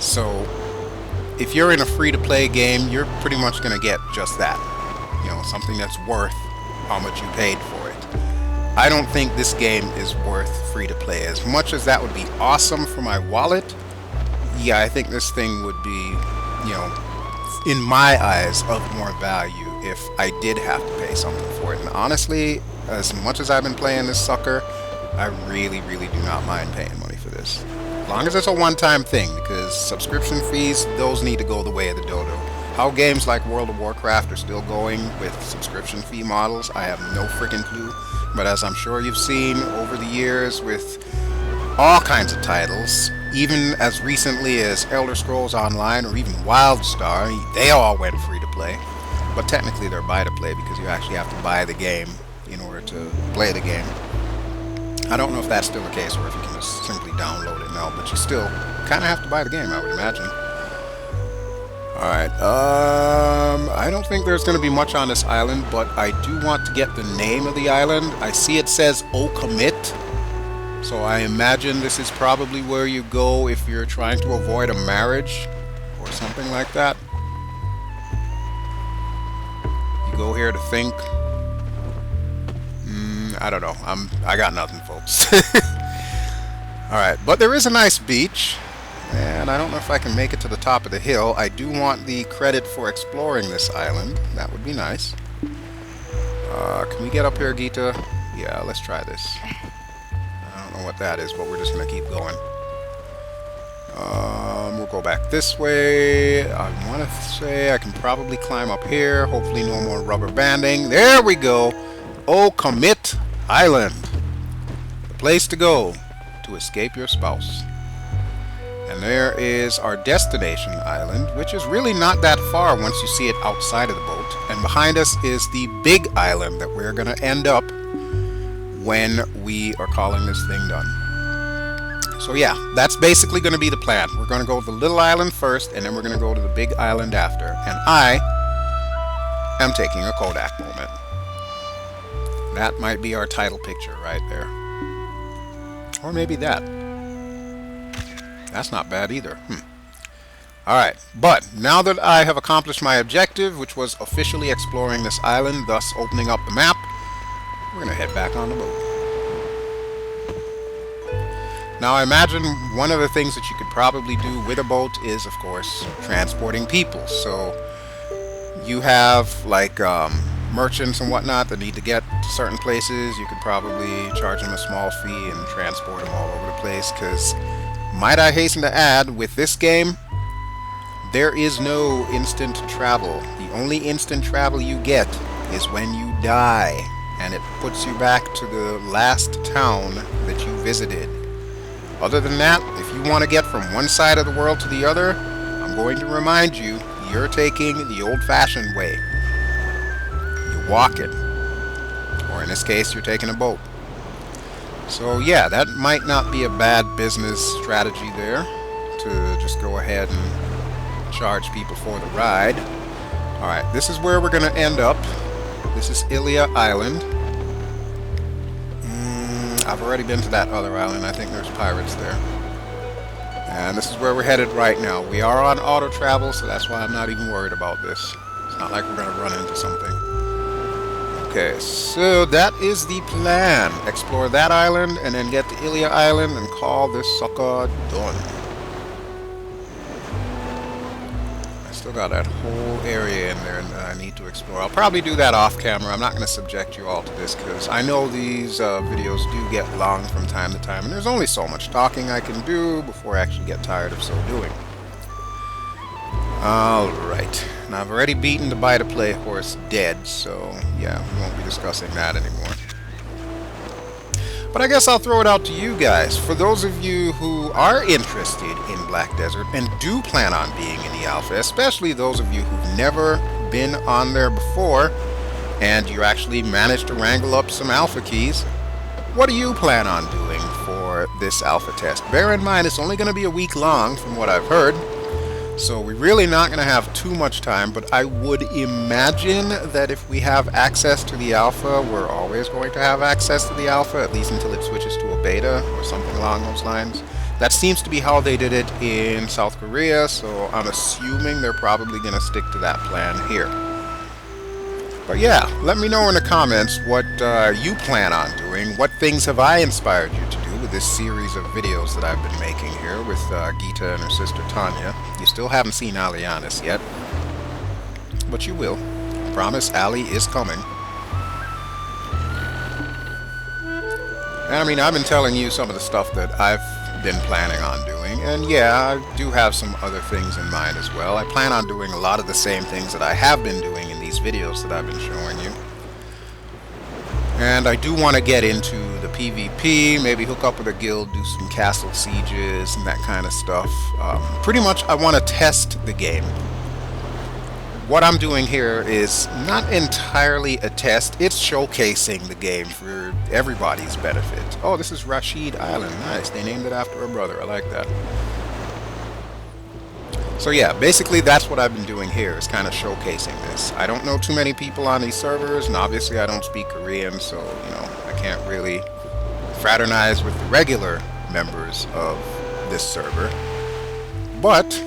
So if you're in a free-to-play game, you're pretty much going to get just that. You know, something that's worth how much you paid for it. I don't think this game is worth free-to-play. As much as that would be awesome for my wallet, yeah, I think this thing would be, you know, in my eyes, of more value if I did have to pay something for it. And honestly, as much as I've been playing this sucker, I really, really do not mind paying money for this. As long as it's a one-time thing, because subscription fees, those need to go the way of the dodo. How games like World of Warcraft are still going with subscription fee models, I have no freaking clue. But as I'm sure you've seen over the years with all kinds of titles, even as recently as Elder Scrolls Online or even WildStar, they all went free to play. But technically they're buy to play because you actually have to buy the game in order to play the game. I don't know if that's still the case or if you can just simply download it now, but you still kind of have to buy the game, I would imagine. Alright, I don't think there's going to be much on this island, but I do want to get the name of the island. I see it says Okcomit, so I imagine this is probably where you go if you're trying to avoid a marriage or something like that. You go here to think. I don't know. I got nothing, folks. Alright, but there is a nice beach. And I don't know if I can make it to the top of the hill. I do want the credit for exploring this island. That would be nice. Can we get up here, Ghita? Yeah, let's try this. I don't know what that is, but we're just going to keep going. We'll go back this way. I want to say I can probably climb up here. Hopefully no more rubber banding. There we go. Okcomit Island. The place to go to escape your spouse. And there is our destination island, which is really not that far once you see it outside of the boat. And behind us is the big island that we're going to end up when we are calling this thing done. So yeah, that's basically going to be the plan. We're going to go to the little island first, and then we're going to go to the big island after. And I am taking a Kodak moment. That might be our title picture right there. Or maybe that. That's not bad either. Alright, but now that I have accomplished my objective, which was officially exploring this island, thus opening up the map, we're going to head back on the boat. Now I imagine one of the things that you could probably do with a boat is, of course, transporting people. So you have like merchants and whatnot that need to get to certain places. You could probably charge them a small fee and transport them all over the place, because might I hasten to add, with this game, there is no instant travel. The only instant travel you get is when you die, and it puts you back to the last town that you visited. Other than that, if you want to get from one side of the world to the other, I'm going to remind you, you're taking the old-fashioned way. You're walking. Or in this case, you're taking a boat. So yeah, that might not be a bad business strategy there, to just go ahead and charge people for the ride. Alright, this is where we're going to end up. This is Ilya Island. I've already been to that other island. I think there's pirates there. And this is where we're headed right now. We are on auto travel, so that's why I'm not even worried about this. It's not like we're going to run into something. Okay, so that is the plan. Explore that island and then get to Ilia Island and call this sucker done. I still got that whole area in there that I need to explore. I'll probably do that off camera. I'm not going to subject you all to this because I know these videos do get long from time to time, and there's only so much talking I can do before I actually get tired of so doing. Alright, now I've already beaten the buy-to-play horse dead, so yeah, we won't be discussing that anymore. But I guess I'll throw it out to you guys. For those of you who are interested in Black Desert and do plan on being in the alpha, especially those of you who've never been on there before, and you actually managed to wrangle up some alpha keys, What do you plan on doing for this alpha test? Bear in mind, it's only going to be a week long from what I've heard, so we're really not going to have too much time, but I would imagine that if we have access to the alpha, we're always going to have access to the alpha, at least until it switches to a beta or something along those lines. That seems to be how they did it in South Korea, so I'm assuming they're probably going to stick to that plan here. But yeah, let me know in the comments what you plan on doing. What things have I inspired you to do with this series of videos that I've been making here with Ghita and her sister Tanya. You still haven't seen Alianis yet, but you will. I promise, Ali is coming. And I mean, I've been telling you some of the stuff that I've been planning on doing, and yeah, I do have some other things in mind as well. I plan on doing a lot of the same things that I have been doing in these videos that I've been showing you. And I do want to get into the PvP, maybe hook up with a guild, do some castle sieges and that kind of stuff. Pretty much I want to test the game. What I'm doing here is not entirely a test, it's showcasing the game for everybody's benefit. Oh, this is Remy Island. Nice, they named it after a brother. I like that. So yeah, basically that's what I've been doing here, is kind of showcasing this. I don't know too many people on these servers, and obviously I don't speak Korean, so, you know, I can't really fraternize with the regular members of this server. But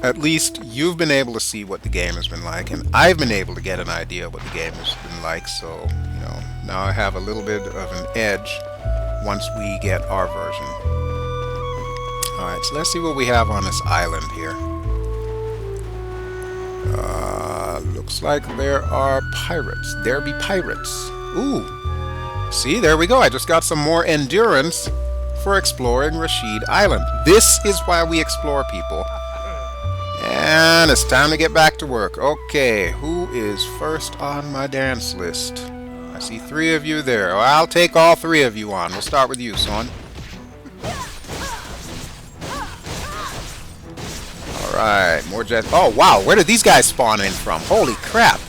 at least you've been able to see what the game has been like, and I've been able to get an idea of what the game has been like, so, you know, now I have a little bit of an edge once we get our version. Alright, so let's see what we have on this island here. Looks like there are pirates. There be pirates. Ooh. See, there we go. I just got some more endurance for exploring Remy Island. This is why we explore, people. And it's time to get back to work. Okay, who is first on my dance list? I see 3 of you there. Well, I'll take all 3 of you on. We'll start with you, son. Alright, more jets. Oh, wow, where did these guys spawn in from? Holy crap.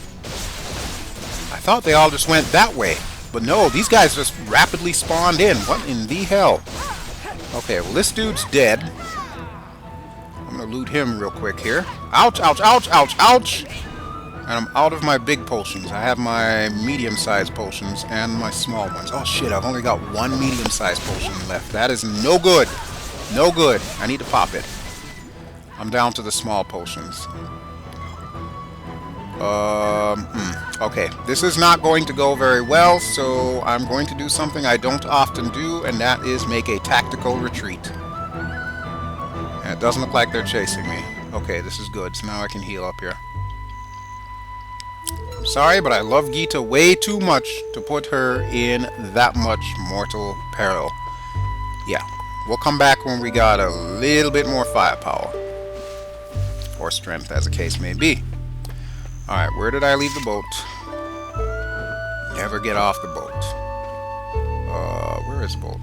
I thought they all just went that way. But no, these guys just rapidly spawned in. What in the hell? Okay, well, this dude's dead. I'm gonna loot him real quick here. Ouch, ouch, ouch, ouch, ouch! And I'm out of my big potions. I have my medium-sized potions and my small ones. Oh shit, I've only got 1 medium-sized potion left. That is no good. No good. I need to pop it. I'm down to the small potions. Okay, this is not going to go very well, so I'm going to do something I don't often do, and that is make a tactical retreat. And it doesn't look like they're chasing me. Okay, this is good, so now I can heal up here. I'm sorry, but I love Ghita way too much to put her in that much mortal peril. Yeah, we'll come back when we got a little bit more firepower. Or strength, as the case may be. Alright, where did I leave the boat? Never get off the boat. Where is the boat?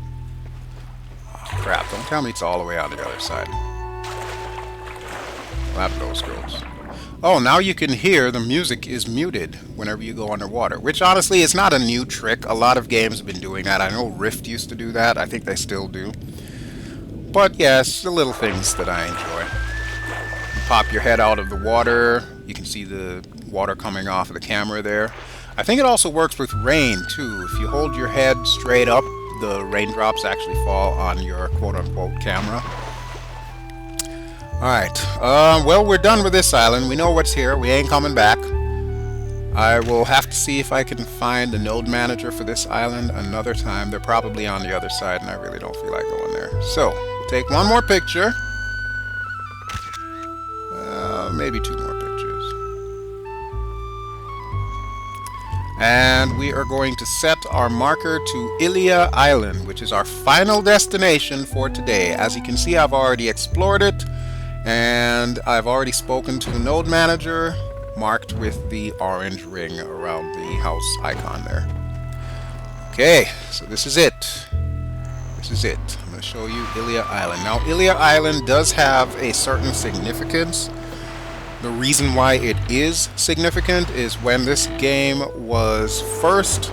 Oh, crap, don't tell me it's all the way on the other side. We'll have those scrolls. Oh, now you can hear the music is muted whenever you go underwater, which honestly is not a new trick. A lot of games have been doing that. I know Rift used to do that. I think they still do. But yes, the little things that I enjoy. You pop your head out of the water. You can see the water coming off of the camera there. I think it also works with rain too. If you hold your head straight up, the raindrops actually fall on your quote-unquote camera. Alright, well, we're done with this island. We know what's here. We ain't coming back. I will have to see if I can find a node manager for this island another time. They're probably on the other side, and I really don't feel like going there. So, we'll take one more picture. Maybe 2 more pictures. And we are going to set our marker to Ilia Island, which is our final destination for today. As you can see, I've already explored it, and I've already spoken to the node manager, marked with the orange ring around the house icon there. Okay, so this is it. This is it. I'm going to show you Ilya Island. Now, Ilya Island does have a certain significance. The reason why it is significant is when this game was first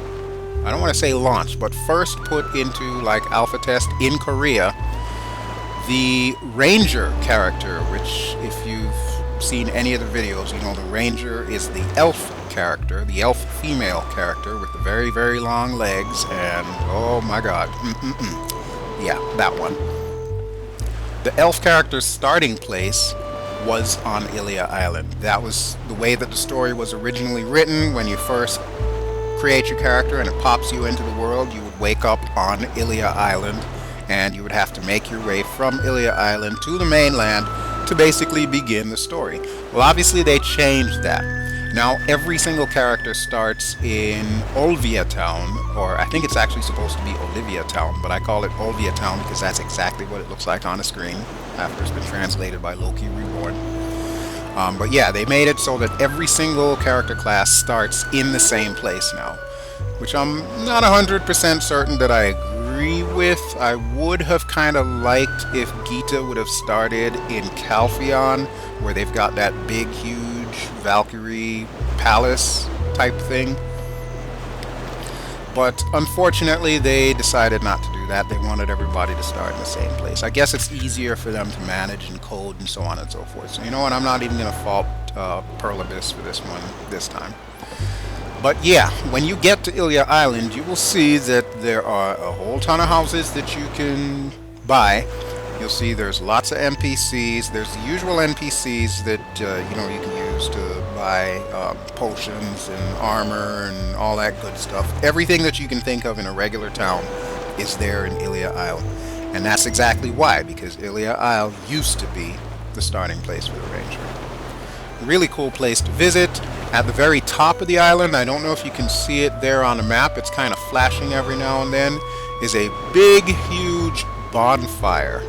I don't want to say launched, but first put into like alpha test in Korea, the Ranger character, which if you've seen any of the videos, you know the Ranger is the elf character, the elf female character with the very, very long legs, and oh my god, yeah, that one. The elf character's starting place was on Ilia Island. That was the way that the story was originally written. When you first create your character and it pops you into the world, you would wake up on Ilia Island, and you would have to make your way from Ilia Island to the mainland to basically begin the story. Well, obviously they changed that. Now every single character starts in Olvia Town, or I think it's actually supposed to be Olivia Town, but I call it Olvia Town because that's exactly what it looks like on the screen after it's been translated by Loki Reborn. But yeah, they made it so that every single character class starts in the same place now, which I'm not 100% certain that I agree with. I would have kind of liked if Ghita would have started in Calpheon, where they've got that big, huge Valkyrie palace type thing. But unfortunately, they decided not to do that. They wanted everybody to start in the same place. I guess it's easier for them to manage and code and so on and so forth. So you know what, I'm not even going to fault Pearl Abyss for this one this time. But yeah, when you get to Ilya Island, you will see that there are a whole ton of houses that you can buy. You'll see there's lots of NPCs. There's the usual NPCs that you know, you can use to buy potions and armor and all that good stuff. Everything that you can think of in a regular town is there in Ilya Isle. And that's exactly why, because Ilya Isle used to be the starting place for the Ranger. Really cool place to visit. At the very top of the island, I don't know if you can see it there on the map, it's kind of flashing every now and then, is a big, huge bonfire.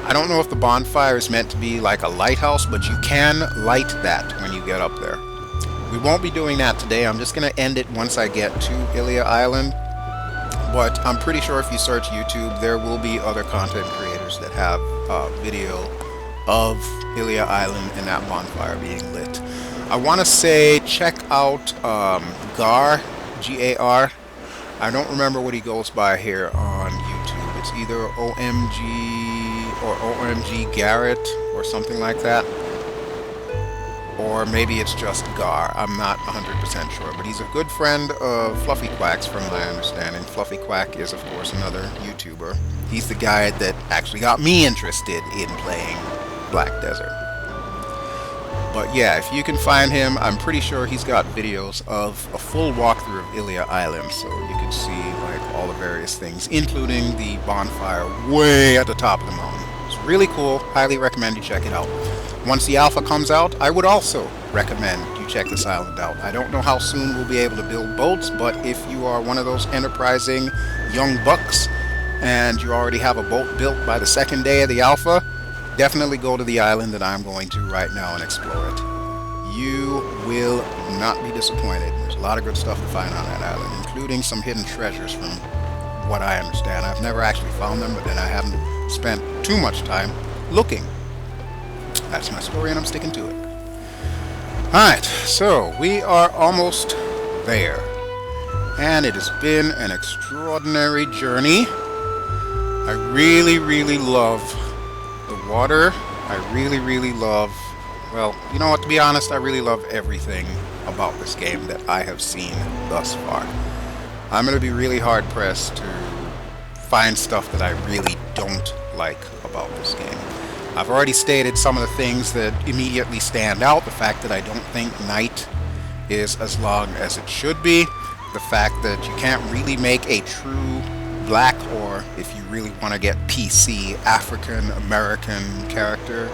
I don't know if the bonfire is meant to be like a lighthouse, but you can light that when you get up there. We won't be doing that today. I'm just going to end it once I get to Ilia Island. But I'm pretty sure if you search YouTube, there will be other content creators that have video of Ilia Island and that bonfire being lit. I want to say check out Gar, G-A-R. I don't remember what he goes by here on YouTube. It's either OMG or OMG Garrett or something like that. Or maybe it's just Gar. I'm not 100% sure. But he's a good friend of Fluffy Quack's from my understanding. Fluffy Quack is, of course, another YouTuber. He's the guy that actually got me interested in playing Black Desert. But yeah, if you can find him, I'm pretty sure he's got videos of a full walkthrough of Ilia Island, so you can see like all the various things, including the bonfire way at the top of the mountain. It's really cool. Highly recommend you check it out. Once the alpha comes out, I would also recommend you check this island out. I don't know how soon we'll be able to build boats, but if you are one of those enterprising young bucks and you already have a boat built by the second day of the alpha, definitely go to the island that I'm going to right now and explore it. You will not be disappointed. There's a lot of good stuff to find on that island, including some hidden treasures from what I understand. I've never actually found them, but then I haven't spent too much time looking. That's my story and I'm sticking to it. Alright, so we are almost there. And it has been an extraordinary journey. I really, really love the water. I really, really love, well, you know what, to be honest, I really love everything about this game that I have seen thus far. I'm going to be really hard pressed to find stuff that I really don't like about this game. I've already stated some of the things that immediately stand out. The fact that I don't think night is as long as it should be. The fact that you can't really make a true black, or if you really want to get PC, African American character,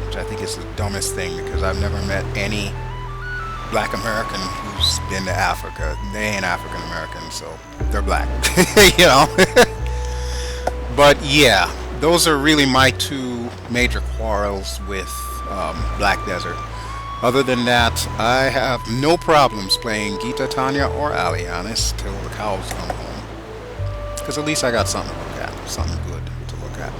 which I think is the dumbest thing because I've never met any black American who's been to Africa. They ain't African American, so they're black, you know. But yeah, those are really my two major quarrels with Black Desert. Other than that, I have no problems playing Ghita, Tanya, or Alianis till the cows come home. Because at least I got something to look at, something good to look at.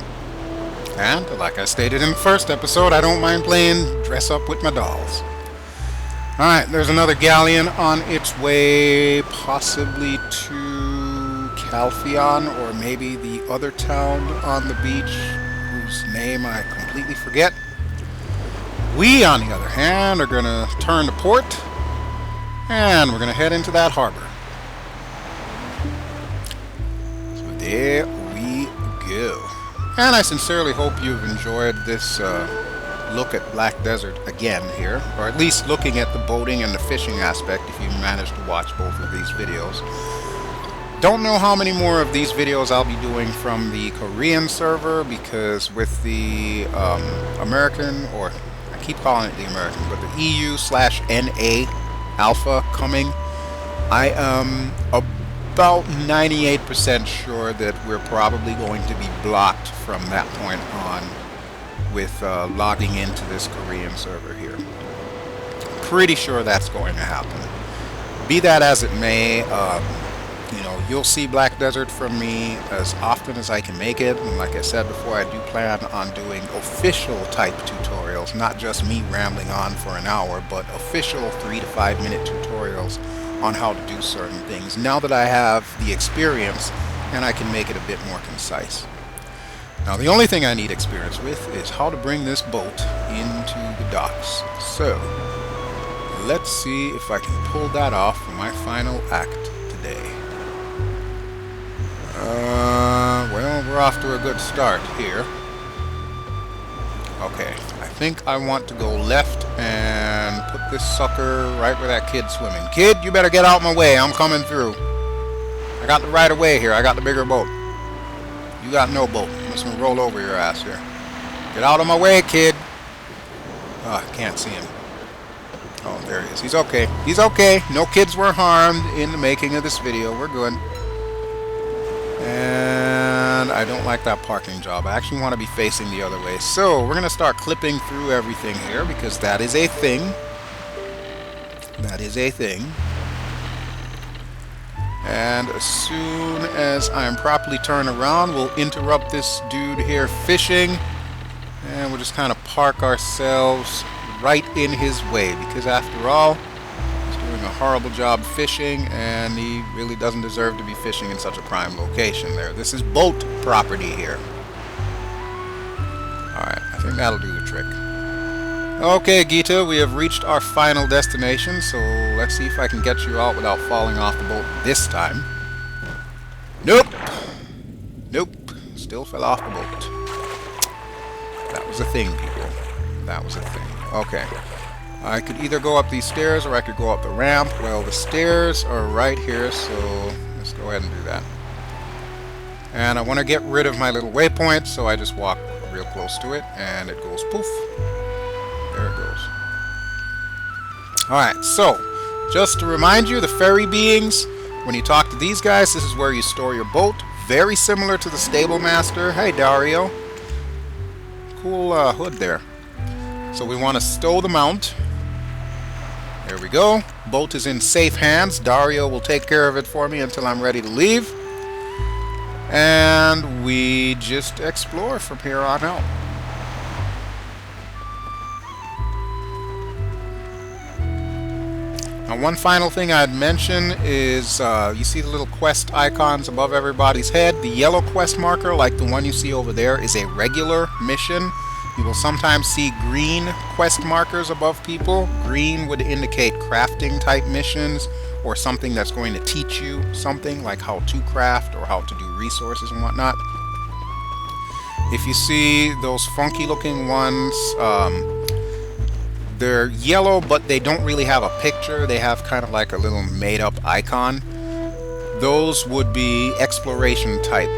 And, like I stated in the first episode, I don't mind playing dress up with my dolls. Alright, there's another galleon on its way possibly to Calphion, or maybe the other town on the beach whose name I completely forget. We, on the other hand, are going to turn to port, and we're going to head into that harbor. So there we go. And I sincerely hope you've enjoyed this look at Black Desert again here, or at least looking at the boating and the fishing aspect if you managed to watch both of these videos. Don't know how many more of these videos I'll be doing from the Korean server, because with the American, or I keep calling it the American, but the EU/NA alpha coming, I am about 98% sure that we're probably going to be blocked from that point on with logging into this Korean server here. Pretty sure that's going to happen. Be that as it may, you know, you'll see Black Desert from me as often as I can make it. And like I said before, I do plan on doing official type tutorials, not just me rambling on for an hour, but official 3 to 5 minute tutorials on how to do certain things, now that I have the experience and I can make it a bit more concise. Now, the only thing I need experience with is how to bring this boat into the docks. So, let's see if I can pull that off for my final act today. Well, we're off to a good start here. Okay, I think I want to go left and put this sucker right where that kid's swimming. Kid, you better get out my way. I'm coming through. I got the right of way here. I got the bigger boat. You got no boat. I'm just gonna roll over your ass here. Get out of my way, kid. Oh, I can't see him. Oh, there he is. He's okay. He's okay. No kids were harmed in the making of this video. We're good. And I don't like that parking job. I actually want to be facing the other way. So we're going to start clipping through everything here, because that is a thing. That is a thing. And as soon as I'm properly turned around, we'll interrupt this dude here fishing. And we'll just kind of park ourselves right in his way, because after all, he's doing a horrible job fishing, and he really doesn't deserve to be fishing in such a prime location there. This is boat property here. Alright, I think that'll do the trick. Okay, Ghita, we have reached our final destination, so let's see if I can get you out without falling off the boat this time. Nope! Nope. Still fell off the boat. That was a thing, people. That was a thing. Okay. I could either go up these stairs or I could go up the ramp. Well, the stairs are right here, so let's go ahead and do that. And I want to get rid of my little waypoint, so I just walk real close to it, and it goes poof. There it goes. Alright, so, just to remind you, the ferry beings, when you talk to these guys, this is where you store your boat. Very similar to the stable master. Hey, Dario. Cool hood there. So we want to stow the mount. There we go. Boat is in safe hands. Dario will take care of it for me until I'm ready to leave. And we just explore from here on out. Now, one final thing I'd mention is, you see the little quest icons above everybody's head? The yellow quest marker, like the one you see over there, is a regular mission. You will sometimes see green quest markers above people. Green would indicate crafting type missions, or something that's going to teach you something, like how to craft or how to do resources and whatnot. If you see those funky looking ones, they're yellow, but they don't really have a picture. They have kind of like a little made-up icon. Those would be exploration type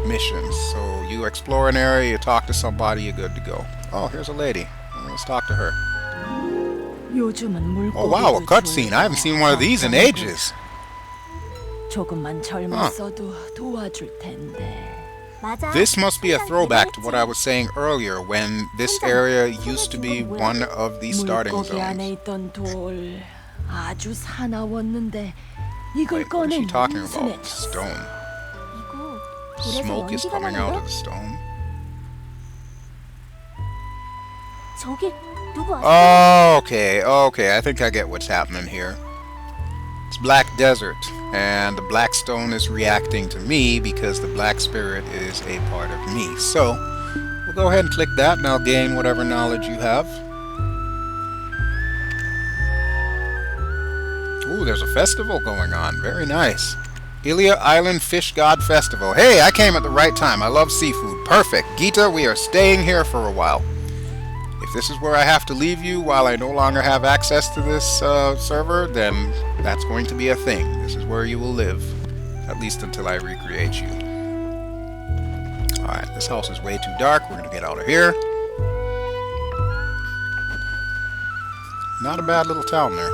missions. So you explore an area, you talk to somebody, you're good to go. Oh, here's a lady. Let's talk to her. Oh wow, a cutscene. I haven't seen one of these in ages. This must be a throwback to what I was saying earlier, when this area used to be one of the starting zones. Wait, what is she talking about? Stone. Smoke is coming out of the stone. Okay, okay, I think I get what's happening here. It's Black Desert, and the Black Stone is reacting to me because the Black Spirit is a part of me. So, we'll go ahead and click that, and I'll gain whatever knowledge you have. Ooh, there's a festival going on. Very nice. Ilia Island Fish God Festival. Hey, I came at the right time. I love seafood. Perfect. Ghita, we are staying here for a while. If this is where I have to leave you while I no longer have access to this server, then that's going to be a thing. This is where you will live. At least until I recreate you. Alright, this house is way too dark. We're going to get out of here. Not a bad little town there.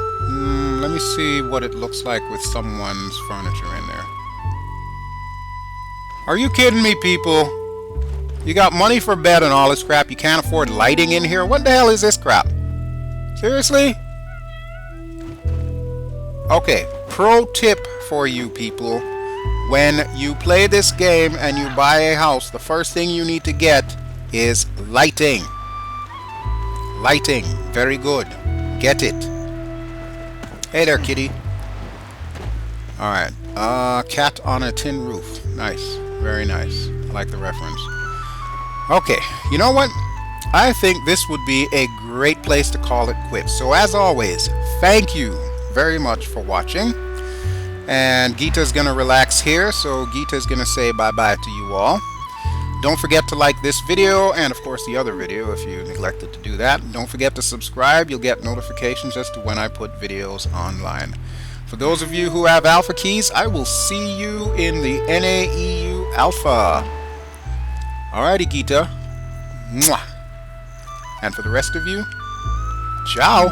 Let me see what it looks like with someone's furniture in there. Are you kidding me, people? You got money for bed and all this crap. You can't afford lighting in here? What the hell is this crap? Seriously? Okay, pro tip for you people. When you play this game and you buy a house, the first thing you need to get is lighting. Lighting. Very good. Get it. Hey there, kitty. Alright. Cat on a tin roof. Nice. Very nice. I like the reference. Okay. You know what? I think this would be a great place to call it quits. So as always, thank you very much for watching. And Ghita's going to relax here. So Ghita's going to say bye-bye to you all. Don't forget to like this video and of course the other video if you neglected to do that. Don't forget to subscribe. You'll get notifications as to when I put videos online. For those of you who have alpha keys, I will see you in the NAEU Alpha. Alrighty, Ghita. Mwah. And for the rest of you, ciao.